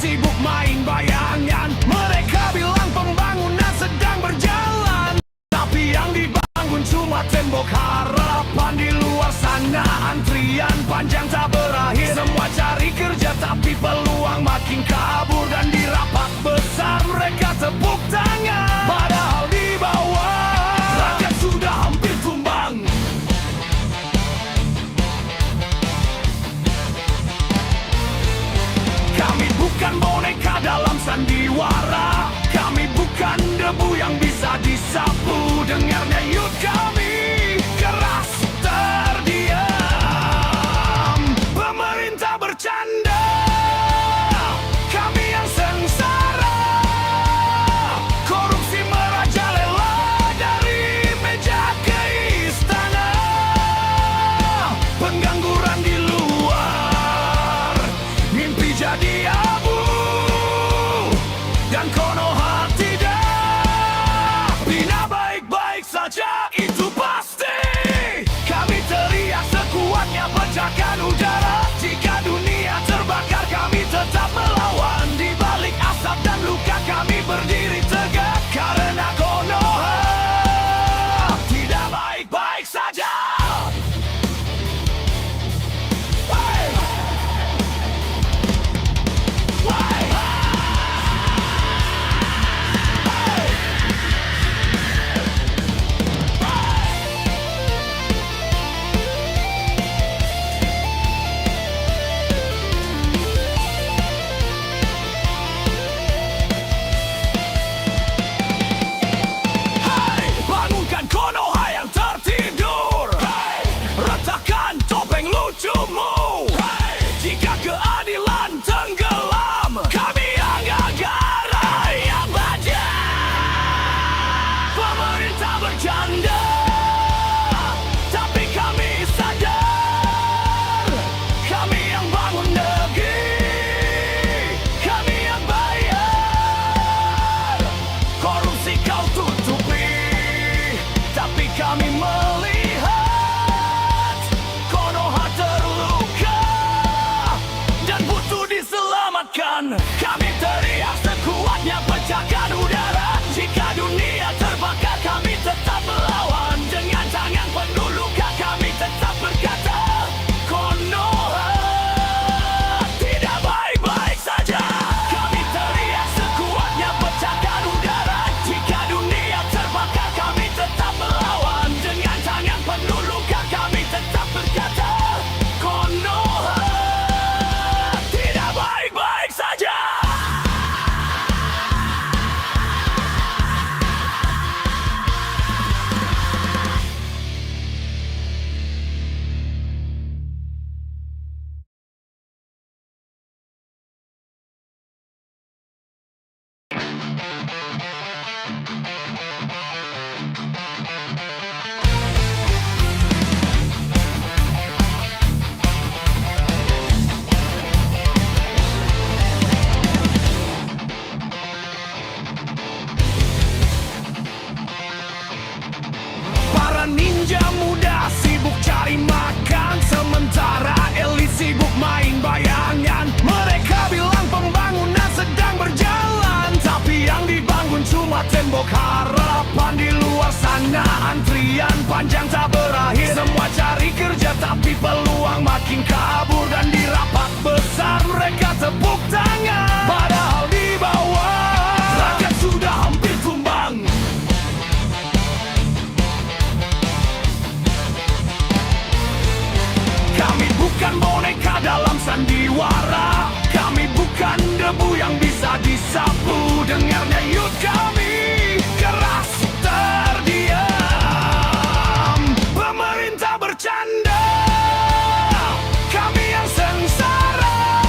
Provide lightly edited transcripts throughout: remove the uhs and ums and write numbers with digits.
sibuk main bayangan. Mereka bilang pembangunan sedang berjalan, tapi yang dibangun cuma tembok harapan. Di luar sana antrian panjang tak berakhir. Semua cari kerja tapi peluang makin kabur. Dan di rapat besar mereka tepuk tangan, padahal di bawah rakyat sudah hampir tumbang. Kami bukan boneka dalam sandiwara, kami bukan debu yang bisa disapu. Dengarnya yuk kami keras terdiam. Pemerintah bercanda, kami yang sengsara. Korupsi merajalela dari meja ke istana. Pengangguran di luar, mimpi jadi abu, dan Konoha tidak bina baik-baik saja, itu pasti. Kami teriak sekuatnya pecahkan udara. Jika dunia terbakar kami tetap melawan. Di balik asap dan luka kami berdiri tegak, karena Konoha tidak baik-baik saja. Bangunkan Konoha yang tertidur, retakan topeng lucumu. Jika keadilan tenggelam, kami anggar yang baja. Pemerintah bercanda, tapi kami sadar. Kami yang bangun negeri, kami yang bayar. Korupsi kau tutupi, tapi kami melihat Konoha terluka dan butuh diselamatkan. Kami teriak sekuatnya pecahkan udara. Jika dunia terbakar kami tetap melawan. Dengan tangan penuh luka kami tetap berkata, Konoha tidak baik-baik saja. Kami teriak sekuatnya pecahkan udara. Jika dunia terbakar kami tetap melawan. Dengan tangan penuh luka kami tetap berkata, Konoha tidak baik-baik saja. Para ninja muda sibuk cari makan, sementara elit sibuk main bayangan. Mereka bilang pembangunan sedang berjalan, tapi yang dibangun cuma tembok harapan. Di luar sana antrian panjang tak berakhir. Semua cari kerja tapi peluang makin kabur. Dan di rapat besar mereka tepuk tangan, padahal di bawah rakyat sudah hampir tumbang. Kami bukan boneka dalam sandiwara, kami bukan debu yang bisa disapu. Dengarnya yuk kami keras terdiam. Pemerintah bercanda, kami yang sengsara.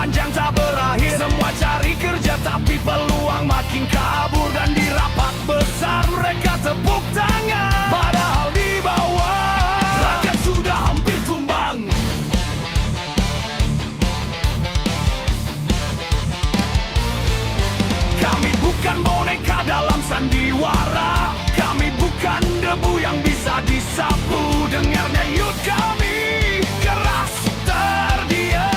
panjang tak berakhir. Semua cari kerja tapi peluang makin kabur. Dan di rapat besar mereka tepuk tangan, padahal di bawah rakyat sudah hampir tumbang. Kami bukan boneka dalam sandiwara, kami bukan debu yang bisa disapu. Dengarnya yud kami keras terdiam.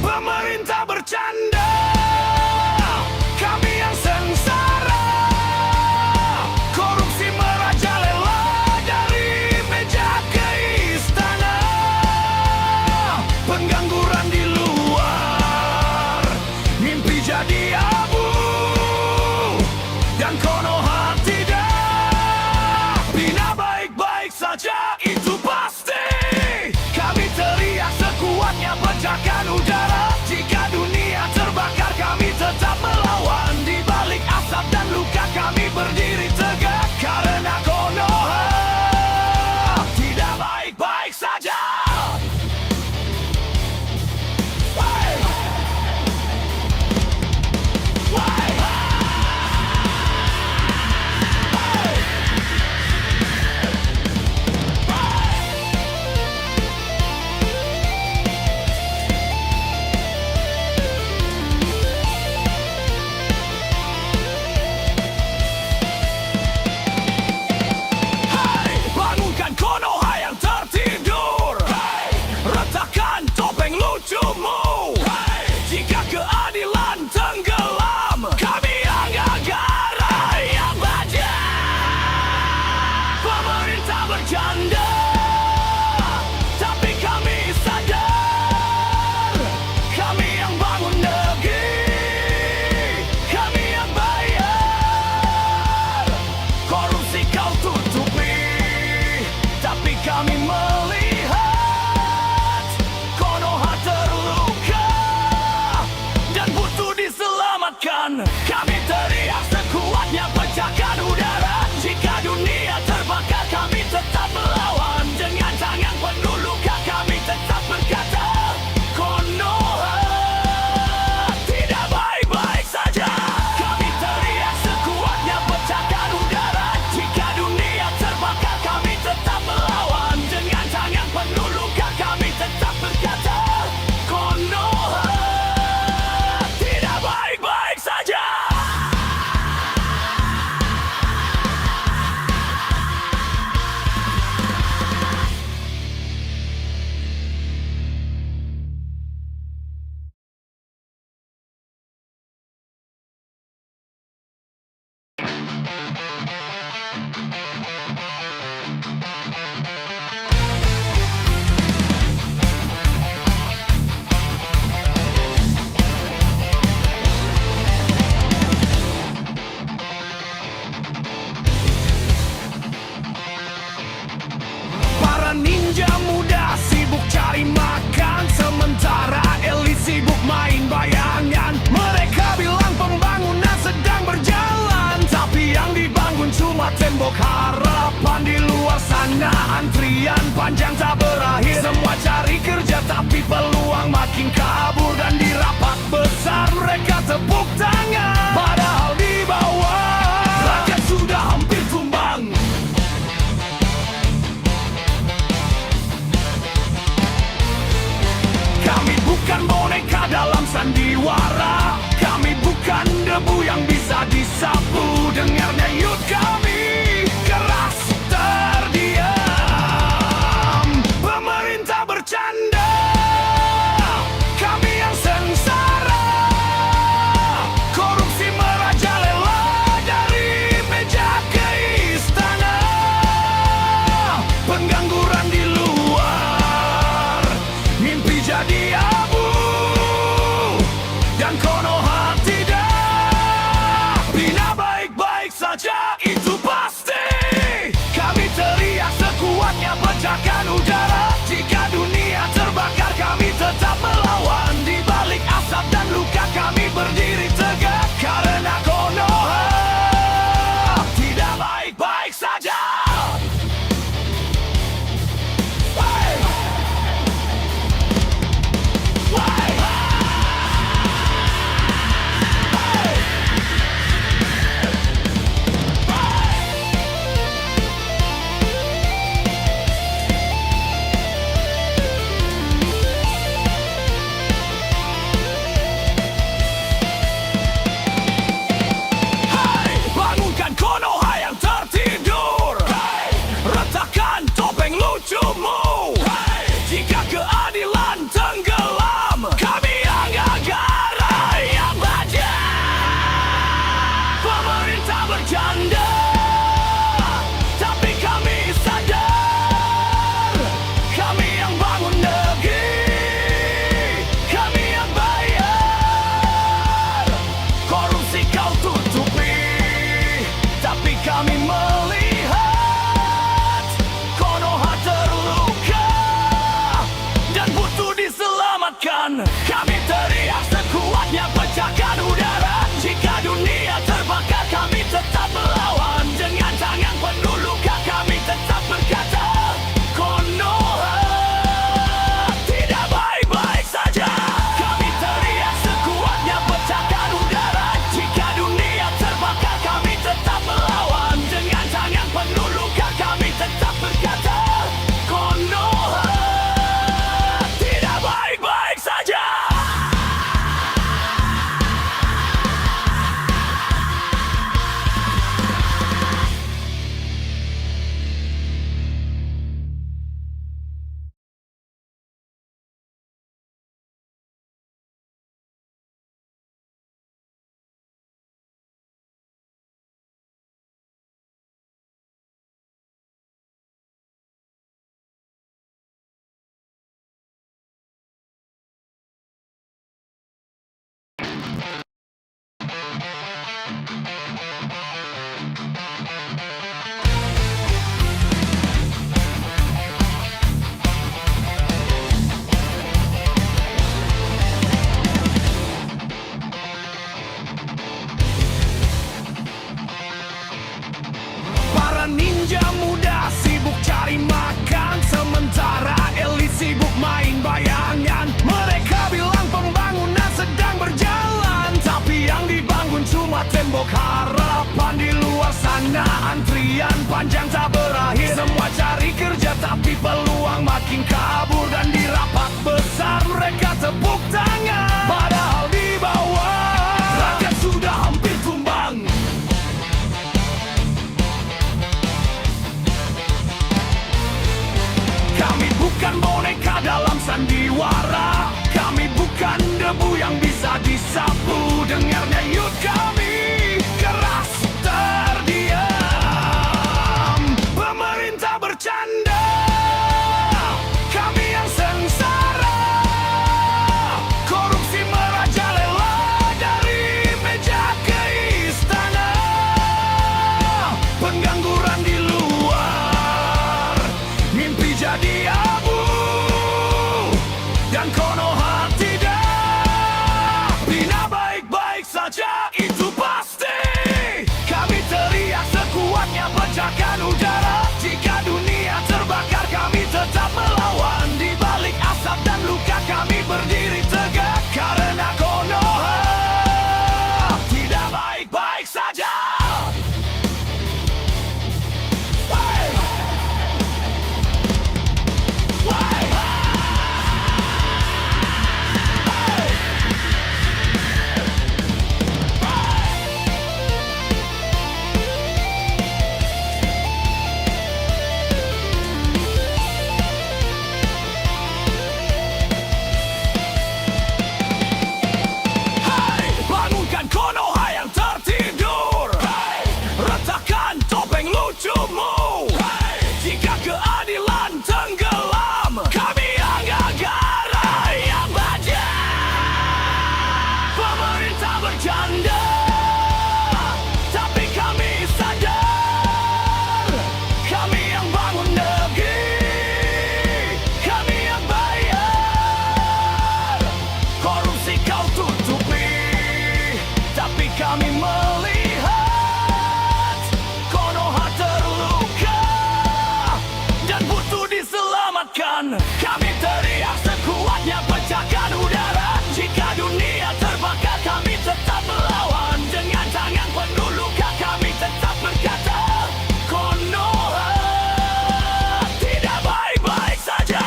Pemerintah bercanda, kami yang sengsara. Korupsi merajalela dari meja ke istana. Pengangguran di luar, mimpi jadi abu, dan Konoha tidak bina baik-baik saja, itu pasti. Kami teriak sekuatnya pecahkan udara. Jika dunia terbakar kami tetap melawan. Di balik asap dan luka kami berdiri tegak, karena Konoha tidak baik-baik saja. Bangunkan Konoha yang tertidur, retakan topeng lucumu. Jika keadilan tenggelam, kami anggar yang baja. Pemerintah bercanda, tapi kami sadar. Kami yang bangun negeri, kami yang bayar. Korupsi kau tutupi, tapi kami melihat Konoha terluka dan butuh diselamatkan. Kami teriak sekuatnya pecahkan udara. Jika dunia terbakar kami tetap melawan. Dengan tangan penuh luka kami tetap berkata, Konoha tidak baik-baik saja. Kami teriak sekuatnya pecahkan udara. Jika dunia terbakar kami tetap melawan. Dengan tangan penuh luka kami tetap berkata, Konoha tidak baik-baik saja. Para ninja muda sibuk cari makan, sementara elit sibuk main bayangan. Mereka bilang pembangunan sedang berjalan, tapi yang dibangun cuma tembok harapan. Di luar sana antrian panjang tak berakhir. Semua cari kerja tapi peluang makin kabur. Dan di rapat besar mereka tepuk tangan, padahal di bawah rakyat sudah hampir tumbang. Kami bukan boneka dalam sandiwara, kami bukan debu yang bisa disapu. Dengarnya yud kami keras terdiam. Pemerintah bercanda, kami yang sengsara. Korupsi merajalela sana antrian panjang tak berakhir. Semua cari kerja tapi peluang makin kabur. Dan di rapat besar mereka tepuk tangan, padahal di bawah rakyat sudah hampir tumbang. Kami bukan boneka dalam sandiwara, kami bukan debu yang bisa disapu. Dengarnya yuk kami keras terdiam. Pemerintah bercanda, kami yang sengsara. Korupsi merajalela dari meja ke istana. Pengangguran di luar, mimpi jadi abu, dan Konoha tidak bina baik-baik saja, itu pasti. Kami teriak sekuatnya pecahkan udara. Jika dunia terbakar kami tetap melawan. Di balik asap dan luka kami berdiri tegak, karena Konoha tidak baik-baik saja. Hey! Hey! Hai, bangunkan Konoha yang tertidur. Hai, retakan topeng lucumu. Hai, jika keadilan tenggelam, kami yang gagal yang baja. Pemerintah bercanda, tapi kami sadar. Kami yang bangun negeri, kami yang bayar. Korupsi kau tutupi, tapi kami melihat Konoha terluka dan butuh diselamatkan. Kami teriak sekuatnya pecahkan udara. Jika dunia terbakar kami tetap melawan. Dengan tangan penuh luka kami tetap berkata, Konoha tidak baik-baik saja.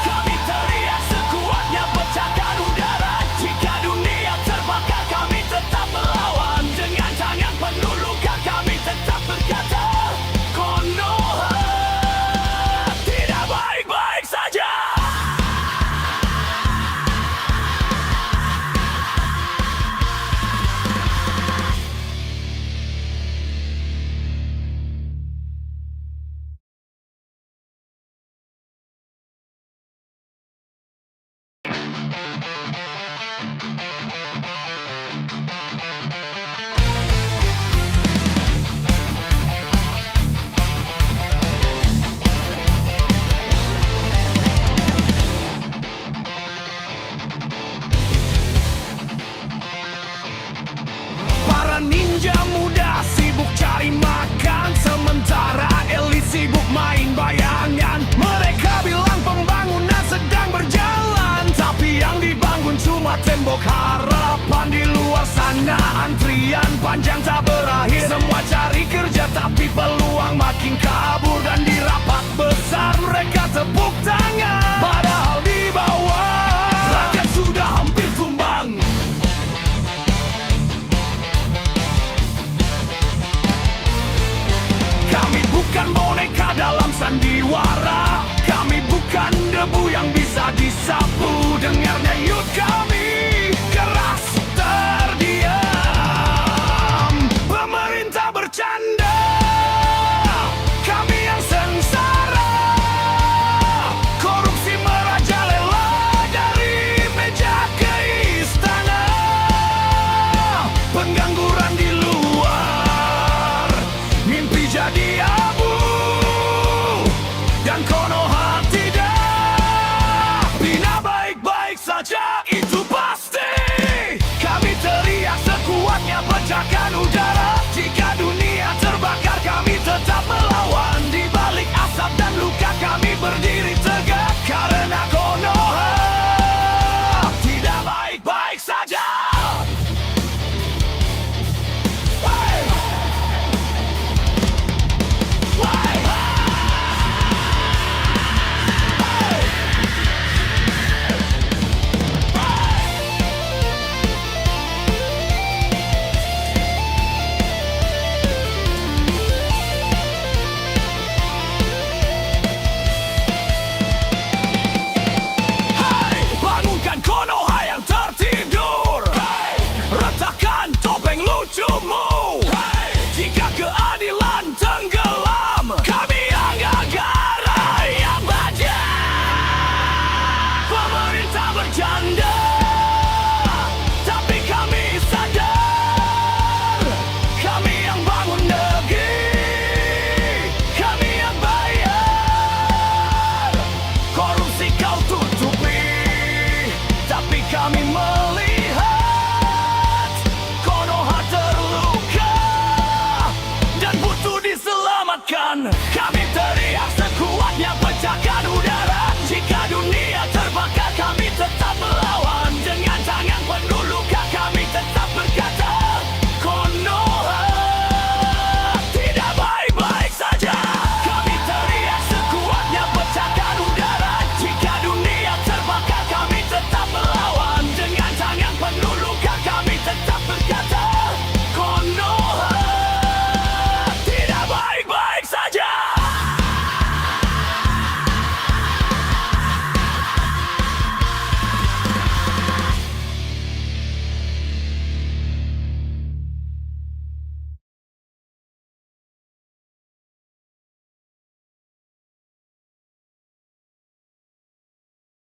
Kami teriak sekuatnya pecahkan udara. Jika dunia terbakar kami tetap melawan. Dengan tangan penuh luka kami tetap berkata, Konoha tidak baik-baik saja. Para ninja muda sibuk cari makan, sementara elit sibuk main bayangan. Mereka bilang pembangunan sedang berjalan, tapi yang dibangun cuma tembok harapan. Di luar sana antrian panjang tak berakhir. Semua cari kerja tapi peluang makin kabur. Dan di rapat besar mereka tepuk tangan, padahal di bawah rakyat sudah hampir tumbang. Kami bukan boneka dalam sandiwara,